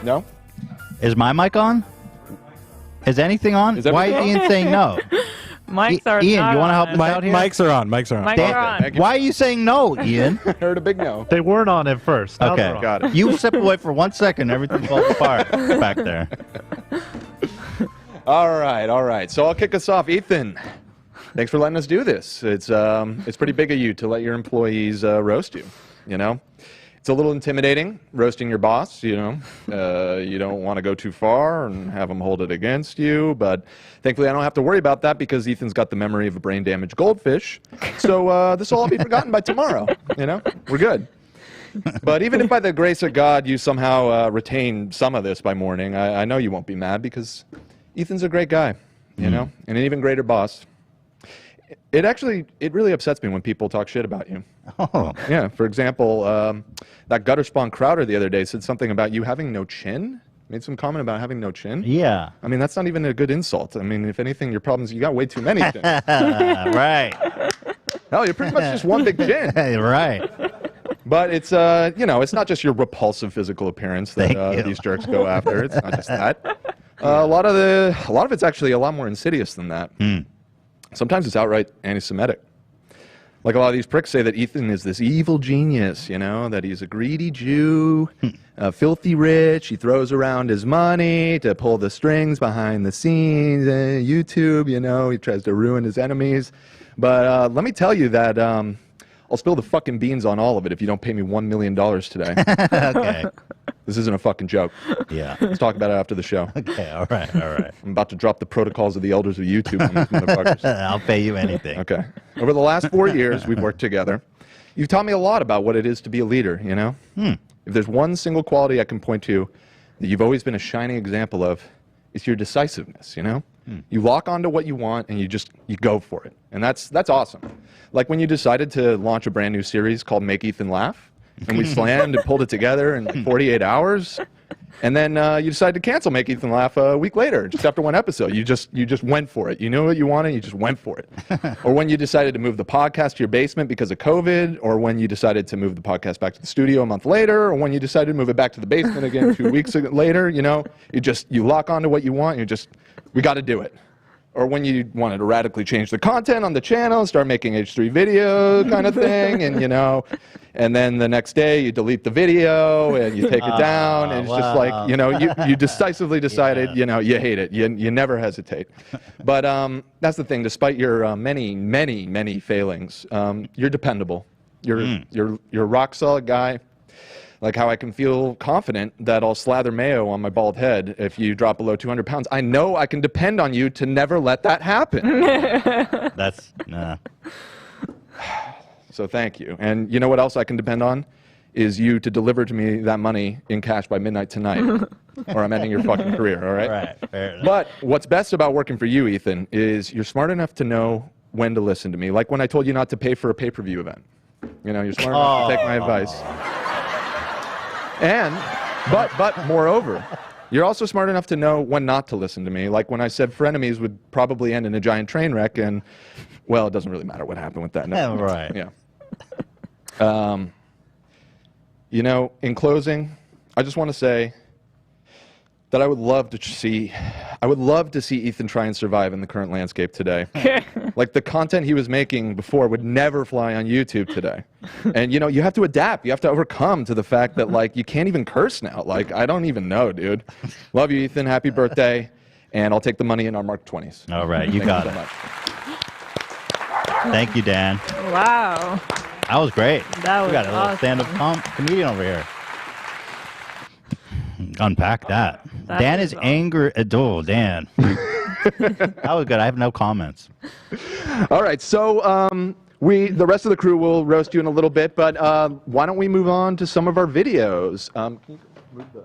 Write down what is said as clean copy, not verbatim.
No? Is my mic on? Is anything on? Is Why is everything Ian saying no? Mics are Ian, not you want to help on. us out here? Mics are on. Mics are on. Mics Dan, are on. Thank you. why are you saying no, Ian? I heard a big no. They weren't on at first. Now Okay, they're on. Got it. You step away for 1 second, everything falls apart back there. All right. So I'll kick us off. Ethan, thanks for letting us do this. It's pretty big of you to let your employees roast you, you know? It's a little intimidating, roasting your boss, you know. You don't want to go too far and have them hold it against you, but thankfully I don't have to worry about that because Ethan's got the memory of a brain-damaged goldfish. So this will all be forgotten by tomorrow, you know? We're good. But even if by the grace of God you somehow retain some of this by morning, I know you won't be mad because Ethan's a great guy, you know, and an even greater boss. It really upsets me when people talk shit about you. Oh. Yeah, for example, that gutter spawn Crowder the other day said something about you having no chin. Made some comment about having no chin. Yeah. I mean, that's not even a good insult. I mean, if anything, your problem is you got way too many chins. Right. Hell, you're pretty much just one big chin. Right. But it's, you know, it's not just your repulsive physical appearance that these jerks go after. It's not just that. A lot of it's actually a lot more insidious than that. Sometimes it's outright anti-Semitic. Like a lot of these pricks say that Ethan is this evil genius, you know, that he's a greedy Jew, filthy rich, he throws around his money to pull the strings behind the scenes, YouTube, you know, he tries to ruin his enemies. But let me tell you that I'll spill the fucking beans on all of it if you don't pay me $1 million today. Okay. This isn't a fucking joke. Yeah. Let's talk about it after the show. Okay, all right. I'm about to drop the protocols of the elders of YouTube on these motherfuckers. I'll pay you anything. Okay. Over the last 4 years we've worked together, you've taught me a lot about what it is to be a leader, you know? If there's one single quality I can point to that you've always been a shining example of, it's your decisiveness, you know? You lock onto what you want and you go for it. And that's awesome. Like when you decided to launch a brand new series called Make Ethan Laugh, and we slammed and pulled it together in like 48 hours. And then you decided to cancel Make Ethan Laugh a week later, just after one episode. You just went for it. You knew what you wanted, you just went for it. Or when you decided to move the podcast to your basement because of COVID, or when you decided to move the podcast back to the studio a month later, or when you decided to move it back to the basement again 2 weeks later, you know, you lock onto what you want, and we got to do it. Or when you wanted to radically change the content on the channel, start making H3 video kind of thing, and you know, and then the next day you delete the video and you take it down, and it's just like, you know, you decisively decided, you know, you hate it. You never hesitate. But that's the thing. Despite your many failings, you're dependable. You're a rock solid guy. Like how I can feel confident that I'll slather mayo on my bald head if you drop below 200 pounds. I know I can depend on you to never let that happen. Nah. So thank you. And you know what else I can depend on? Is you to deliver to me that money in cash by midnight tonight. Or I'm ending your fucking career, all right? Right. Fair enough. But what's best about working for you, Ethan, is you're smart enough to know when to listen to me. Like when I told you not to pay for a pay-per-view event. You know, you're smart enough to take my advice. But moreover, you're also smart enough to know when not to listen to me. Like when I said frenemies would probably end in a giant train wreck, and, well, it doesn't really matter what happened with that. No. Right. Yeah. You know, in closing, I just want to say that I would love to see Ethan try and survive in the current landscape today. Like the content he was making before would never fly on YouTube today. And you know, you have to adapt. You have to overcome to the fact that like you can't even curse now. Like I don't even know, dude. Love you, Ethan. Happy birthday. And I'll take the money in our Mark 20s. All right, you got it. Much. Thank you, Dan. Wow. That was great. That was We got a little awesome. stand-up comedian over here. Unpack that. That Dan is is angry. Oh, Dan. That was good. I have no comments. All right, so the rest of the crew will roast you in a little bit, but why don't we move on to some of our videos? Can you move the